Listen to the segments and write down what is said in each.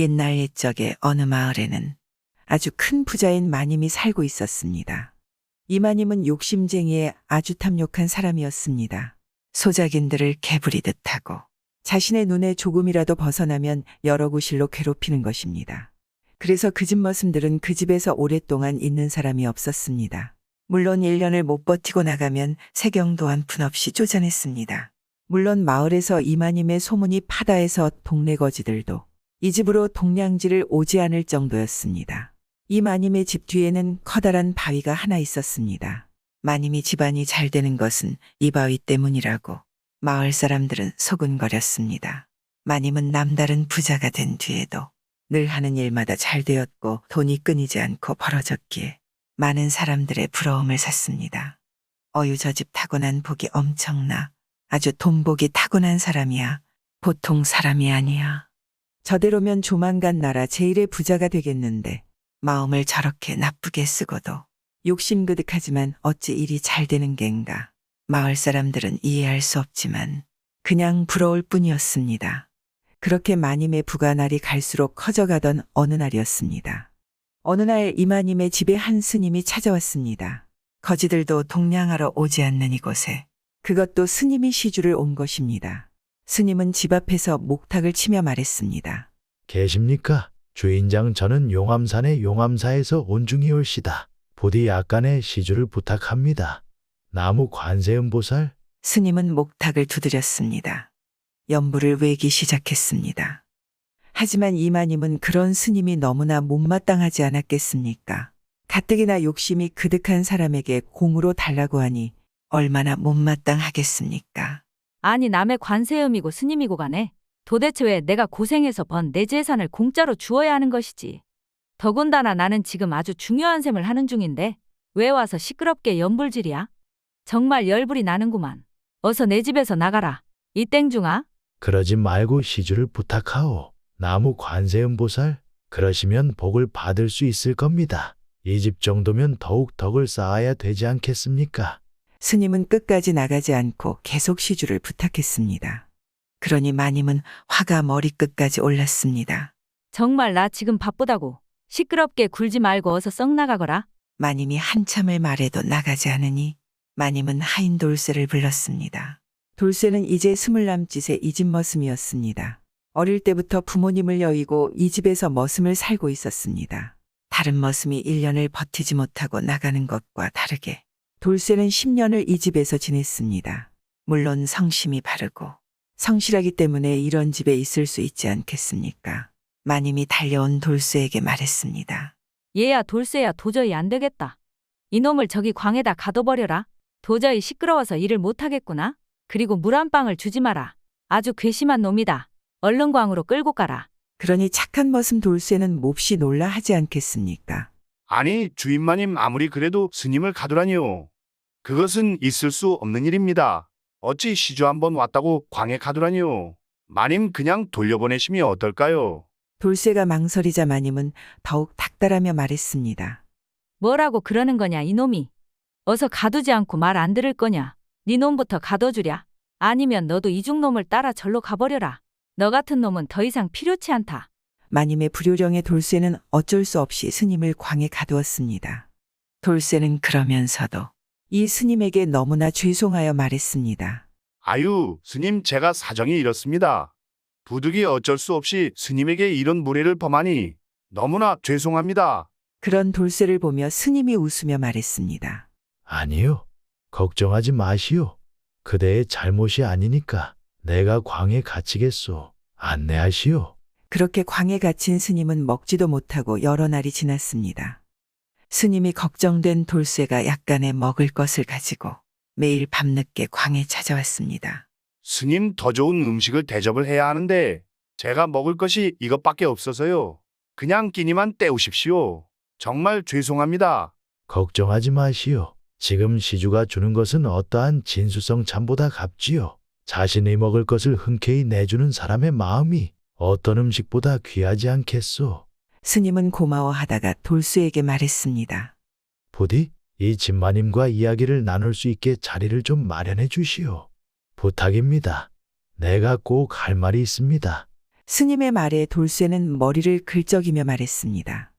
옛날 옛적에 어느 마을에는 아주 큰 부자인 마님이 살고 있었습니다. 이 마님은 욕심쟁이의 아주 탐욕한 사람이었습니다. 소작인들을 개부리듯 하고 자신의 눈에 조금이라도 벗어나면 여러 구실로 괴롭히는 것입니다. 그래서 그 집 머슴들은 그 집에서 오랫동안 있는 사람이 없었습니다. 물론 1년을 못 버티고 나가면 세경도 한 푼 없이 쫓아냈습니다. 물론 마을에서 이마님의 소문이 파다해서 동네 거지들도 이 집으로 동냥지를 오지 않을 정도였습니다. 이 마님의 집 뒤에는 커다란 바위가 하나 있었습니다. 마님이 집안이 잘 되는 것은 이 바위 때문이라고 마을 사람들은 소근거렸습니다. 마님은 남다른 부자가 된 뒤에도 늘 하는 일마다 잘 되었고 돈이 끊이지 않고 벌어졌기에 많은 사람들의 부러움을 샀습니다. 어유 저 집 타고난 복이 엄청나. 아주 돈복이 타고난 사람이야. 보통 사람이 아니야. 저대로면 조만간 나라 제일의 부자가 되겠는데 마음을 저렇게 나쁘게 쓰고도 욕심그득하지만 어찌 일이 잘 되는 겐가. 마을 사람들은 이해할 수 없지만 그냥 부러울 뿐이었습니다. 그렇게 마님의 부가 날이 갈수록 커져가던 어느 날이었습니다. 어느 날 이마님의 집에 한 스님이 찾아왔습니다. 거지들도 동냥하러 오지 않는 이곳에 그것도 스님이 시주를 온 것입니다. 스님은 집 앞에서 목탁을 치며 말했습니다. 계십니까? 주인장, 저는 용암산의 용암사에서 온 중이올시다. 부디 약간의 시주를 부탁합니다. 나무 관세음보살? 스님은 목탁을 두드렸습니다. 연부를 외기 시작했습니다. 하지만 이마님은 그런 스님이 너무나 못마땅하지 않았겠습니까? 가뜩이나 욕심이 그득한 사람에게 공으로 달라고 하니 얼마나 못마땅하겠습니까? 아니 남의 관세음이고 스님이고 간에 도대체 왜 내가 고생해서 번 내 재산을 공짜로 주어야 하는 것이지. 더군다나 나는 지금 아주 중요한 셈을 하는 중인데 왜 와서 시끄럽게 연불질이야? 정말 열불이 나는구만. 어서 내 집에서 나가라. 이 땡중아. 그러지 말고 시주를 부탁하오. 나무 관세음보살? 그러시면 복을 받을 수 있을 겁니다. 이 집 정도면 더욱 덕을 쌓아야 되지 않겠습니까? 스님은 끝까지 나가지 않고 계속 시주를 부탁했습니다. 그러니 마님은 화가 머리끝까지 올랐습니다. 정말 나 지금 바쁘다고. 시끄럽게 굴지 말고 어서 썩 나가거라. 마님이 한참을 말해도 나가지 않으니 마님은 하인 돌쇠를 불렀습니다. 돌쇠는 이제 20 이 집 머슴이었습니다. 어릴 때부터 부모님을 여의고 이 집에서 머슴을 살고 있었습니다. 다른 머슴이 1년을 버티지 못하고 나가는 것과 다르게 돌쇠는 10년을 이 집에서 지냈습니다. 물론 성심이 바르고 성실하기 때문에 이런 집에 있을 수 있지 않겠습니까? 마님이 달려온 돌쇠에게 말했습니다. 얘야 돌쇠야 도저히 안 되겠다. 이놈을 저기 광에다 가둬버려라. 도저히 시끄러워서 일을 못하겠구나. 그리고 물 한 방울 주지 마라. 아주 괘씸한 놈이다. 얼른 광으로 끌고 가라. 그러니 착한 머슴 돌쇠는 몹시 놀라 하지 않겠습니까? 아니, 주인마님 아무리 그래도 스님을 가두라니요. 그것은 있을 수 없는 일입니다. 어찌 시주 한번 왔다고 광에 가두라니요. 마님 그냥 돌려보내심이 어떨까요? 돌쇠가 망설이자 마님은 더욱 닥달하며 말했습니다. 뭐라고 그러는 거냐 이놈이. 어서 가두지 않고 말 안 들을 거냐. 네 놈부터 가둬주랴. 아니면 너도 이중놈을 따라 절로 가버려라. 너 같은 놈은 더 이상 필요치 않다. 마님의 불효령에 돌쇠는 어쩔 수 없이 스님을 광에 가두었습니다. 돌쇠는 그러면서도 이 스님에게 너무나 죄송하여 말했습니다. 아유, 스님 제가 사정이 이렇습니다. 부득이 어쩔 수 없이 스님에게 이런 무례를 범하니 너무나 죄송합니다. 그런 돌쇠를 보며 스님이 웃으며 말했습니다. 아니요. 걱정하지 마시오. 그대의 잘못이 아니니까 내가 광에 갇히겠소. 안내하시오. 그렇게 광에 갇힌 스님은 먹지도 못하고 여러 날이 지났습니다. 스님이 걱정된 돌쇠가 약간의 먹을 것을 가지고 매일 밤늦게 광에 찾아왔습니다. 스님 더 좋은 음식을 대접을 해야 하는데 제가 먹을 것이 이것밖에 없어서요. 그냥 끼니만 때우십시오. 정말 죄송합니다. 걱정하지 마시오. 지금 시주가 주는 것은 어떠한 진수성 참보다 값지요. 자신이 먹을 것을 흔쾌히 내주는 사람의 마음이 어떤 음식보다 귀하지 않겠소. 스님은 고마워하다가 돌쇠에게 말했습니다. 부디 이 집마님과 이야기를 나눌 수 있게 자리를 좀 마련해 주시오. 부탁입니다. 내가 꼭 할 말이 있습니다. 스님의 말에 돌쇠는 머리를 긁적이며 말했습니다.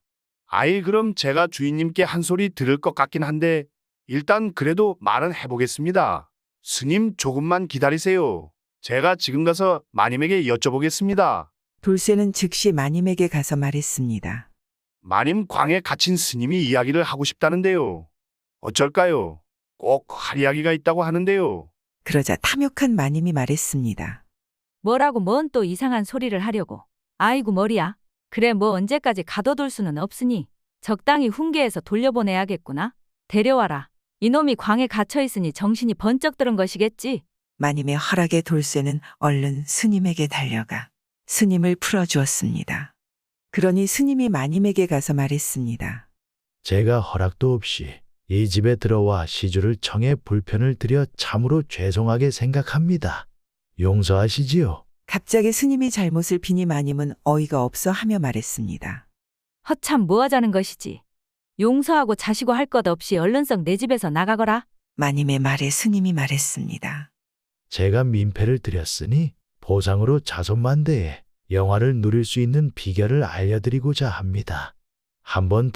아이, 그럼 제가 주인님께 한 소리 들을 것 같긴 한데 일단 그래도 말은 해보겠습니다. 스님, 조금만 기다리세요. 제가 지금 가서 마님에게 여쭤보겠습니다. 돌쇠는 즉시 마님에게 가서 말했습니다. 마님, 광에 갇힌 스님이 이야기를 하고 싶다는데요. 어쩔까요? 꼭 할 이야기가 있다고 하는데요. 그러자 탐욕한 마님이 말했습니다. 뭐라고 뭔 또 이상한 소리를 하려고. 아이고 머리야. 그래 뭐 언제까지 가둬둘 수는 없으니 적당히 훈계해서 돌려보내야겠구나. 데려와라. 이놈이 광에 갇혀있으니 정신이 번쩍 들은 것이겠지. 마님의 허락에 돌쇠는 얼른 스님에게 달려가 스님을 풀어주었습니다. 그러니 스님이 마님에게 가서 말했습니다. 제가 허락도 없이 이 집에 들어와 시주를 청해 불편을 드려 참으로 죄송하게 생각합니다. 용서하시지요. 갑자기 스님이 잘못을 비니 마님은 어이가 없어 하며 말했습니다. 허참 뭐하자는 것이지. 용서하고 자시고 할 것 없이 얼른썩 내 집에서 나가거라. 마님의 말에 스님이 말했습니다. 제가 민폐를 드렸으니 보상으로 자손만대에 영화를 누릴 수 있는 비결을 알려드리고자 합니다. 한번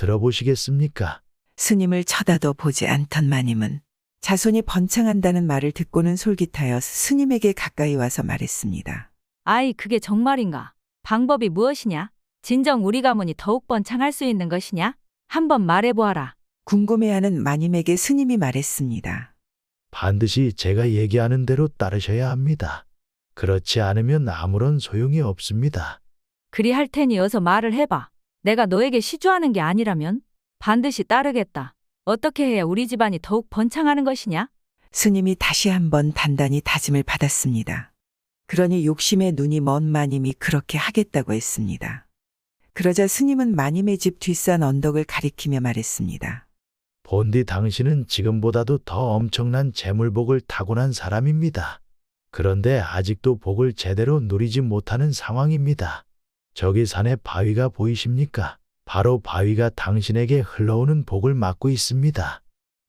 들어보시겠습니까? 스님을 쳐다도 보지 않던 마님은 자손이 번창한다는 말을 듣고는 솔깃하여 스님에게 가까이 와서 말했습니다. 아이 그게 정말인가? 방법이 무엇이냐? 진정 우리 가문이 더욱 번창할 수 있는 것이냐? 한번 말해보아라. 궁금해하는 마님에게 스님이 말했습니다. 반드시 제가 얘기하는 대로 따르셔야 합니다. 그렇지 않으면 아무런 소용이 없습니다. 그리 할 테니 어서 말을 해봐. 내가 너에게 시주하는 게 아니라면 반드시 따르겠다. 어떻게 해야 우리 집안이 더욱 번창하는 것이냐? 스님이 다시 한번 단단히 다짐을 받았습니다. 그러니 욕심에 눈이 먼 마님이 그렇게 하겠다고 했습니다. 그러자 스님은 마님의 집 뒷산 언덕을 가리키며 말했습니다. 본디 당신은 지금보다도 더 엄청난 재물복을 타고난 사람입니다. 그런데 아직도 복을 제대로 누리지 못하는 상황입니다. 저기 산에 바위가 보이십니까? 바로 바위가 당신에게 흘러오는 복을 막고 있습니다.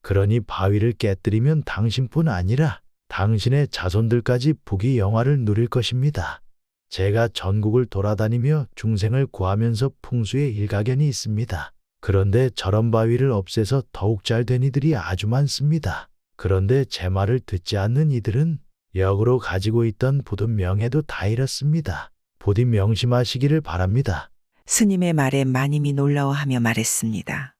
그러니 바위를 깨뜨리면 당신뿐 아니라 당신의 자손들까지 복이 영화를 누릴 것입니다. 제가 전국을 돌아다니며 중생을 구하면서 풍수에 일가견이 있습니다. 그런데 저런 바위를 없애서 더욱 잘 된 이들이 아주 많습니다. 그런데 제 말을 듣지 않는 이들은 역으로 가지고 있던 부든 명예도 다 잃었습니다. 부디 명심하시기를 바랍니다. 스님의 말에 마님이 놀라워하며 말했습니다.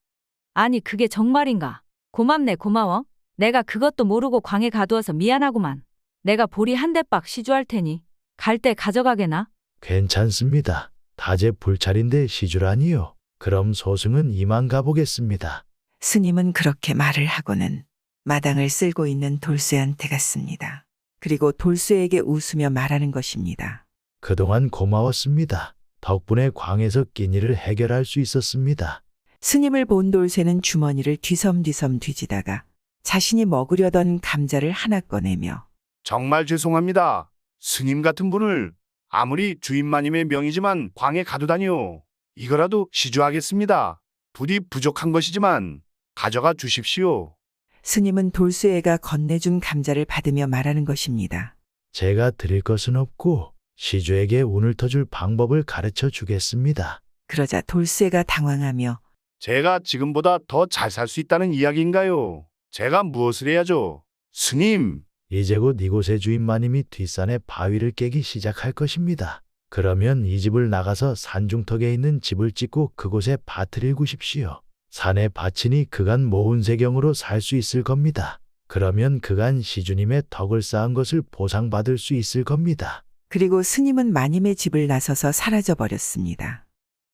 아니 그게 정말인가? 고맙네 고마워. 내가 그것도 모르고 광에 가두어서 미안하구만. 내가 보리 한 대박 시주할 테니 갈 때 가져가게나? 괜찮습니다. 다제불찰인데 시주라니요. 그럼 소승은 이만 가보겠습니다. 스님은 그렇게 말을 하고는 마당을 쓸고 있는 돌쇠한테 갔습니다. 그리고 돌쇠에게 웃으며 말하는 것입니다. 그동안 고마웠습니다. 덕분에 광에서 끼니를 해결할 수 있었습니다. 스님을 본 돌쇠는 주머니를 뒤섬뒤섬 뒤지다가 자신이 먹으려던 감자를 하나 꺼내며 정말 죄송합니다. 스님 같은 분을 아무리 주인마님의 명이지만 광에 가두다니요. 이거라도 시주하겠습니다. 부디 부족한 것이지만 가져가 주십시오. 스님은 돌쇠가 건네준 감자를 받으며 말하는 것입니다. 제가 드릴 것은 없고 시주에게 운을 터줄 방법을 가르쳐 주겠습니다. 그러자 돌쇠가 당황하며 제가 지금보다 더 잘 살 수 있다는 이야기인가요? 제가 무엇을 해야죠? 스님! 이제 곧 이곳의 주인마님이 뒷산에 바위를 깨기 시작할 것입니다. 그러면 이 집을 나가서 산중턱에 있는 집을 짓고 그곳에 밭을 일구십시오. 산에 밭이니 그간 모운세경으로 살 수 있을 겁니다. 그러면 그간 시주님의 덕을 쌓은 것을 보상받을 수 있을 겁니다. 그리고 스님은 마님의 집을 나서서 사라져 버렸습니다.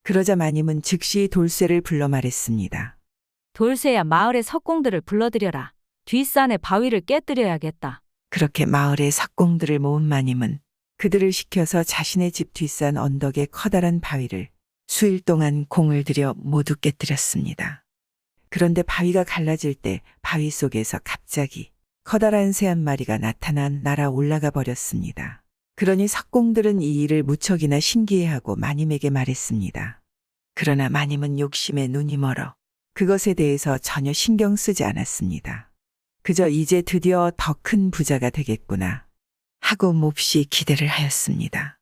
그러자 마님은 즉시 돌쇠를 불러 말했습니다. 돌쇠야 마을의 석공들을 불러들여라. 뒷산의 바위를 깨뜨려야겠다. 그렇게 마을의 석공들을 모은 마님은 그들을 시켜서 자신의 집 뒷산 언덕에 커다란 바위를 수일 동안 공을 들여 모두 깨뜨렸습니다. 그런데 바위가 갈라질 때 바위 속에서 갑자기 커다란 새 한 마리가 나타나 날아 올라가 버렸습니다. 그러니 석공들은 이 일을 무척이나 신기해하고 마님에게 말했습니다. 그러나 마님은 욕심에 눈이 멀어 그것에 대해서 전혀 신경 쓰지 않았습니다. 그저 이제 드디어 더 큰 부자가 되겠구나 하고 몹시 기대를 하였습니다.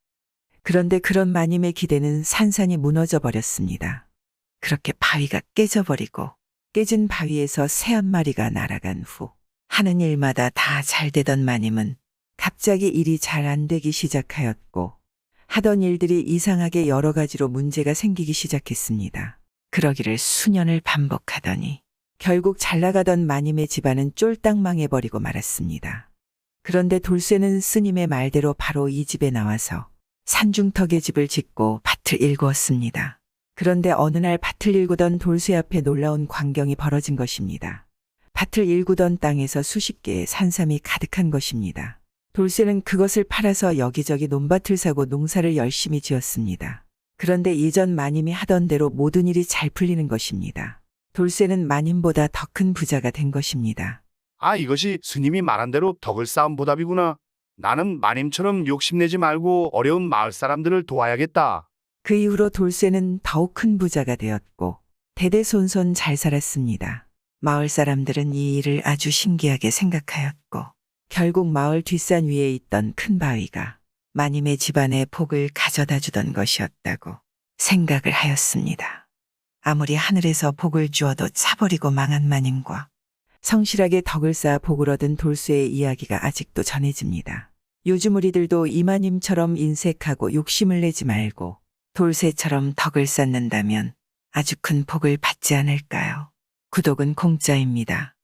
그런데 그런 마님의 기대는 산산이 무너져 버렸습니다. 그렇게 바위가 깨져버리고 깨진 바위에서 새 한 마리가 날아간 후 하는 일마다 다 잘 되던 마님은 갑자기 일이 잘 안 되기 시작하였고 하던 일들이 이상하게 여러 가지로 문제가 생기기 시작했습니다. 그러기를 수년을 반복하더니 결국 잘 나가던 마님의 집안은 쫄딱 망해버리고 말았습니다. 그런데 돌쇠는 스님의 말대로 바로 이 집에 나와서 산중턱에 집을 짓고 밭을 일구었습니다. 그런데 어느 날 밭을 일구던 돌쇠 앞에 놀라운 광경이 벌어진 것입니다. 밭을 일구던 땅에서 수십 개의 산삼이 가득한 것입니다. 돌쇠는 그것을 팔아서 여기저기 논밭을 사고 농사를 열심히 지었습니다. 그런데 이전 마님이 하던 대로 모든 일이 잘 풀리는 것입니다. 돌쇠는 마님보다 더 큰 부자가 된 것입니다. 아, 이것이 스님이 말한 대로 덕을 쌓은 보답이구나. 나는 마님처럼 욕심내지 말고 어려운 마을 사람들을 도와야겠다. 그 이후로 돌쇠는 더욱 큰 부자가 되었고 대대손손 잘 살았습니다. 마을 사람들은 이 일을 아주 신기하게 생각하였고 결국 마을 뒷산 위에 있던 큰 바위가 마님의 집안에 복을 가져다 주던 것이었다고 생각을 하였습니다. 아무리 하늘에서 복을 주어도 차버리고 망한 마님과 성실하게 덕을 쌓아 복을 얻은 돌쇠의 이야기가 아직도 전해집니다. 요즘 우리들도 이마님처럼 인색하고 욕심을 내지 말고 돌쇠처럼 덕을 쌓는다면 아주 큰 복을 받지 않을까요? 구독은 공짜입니다.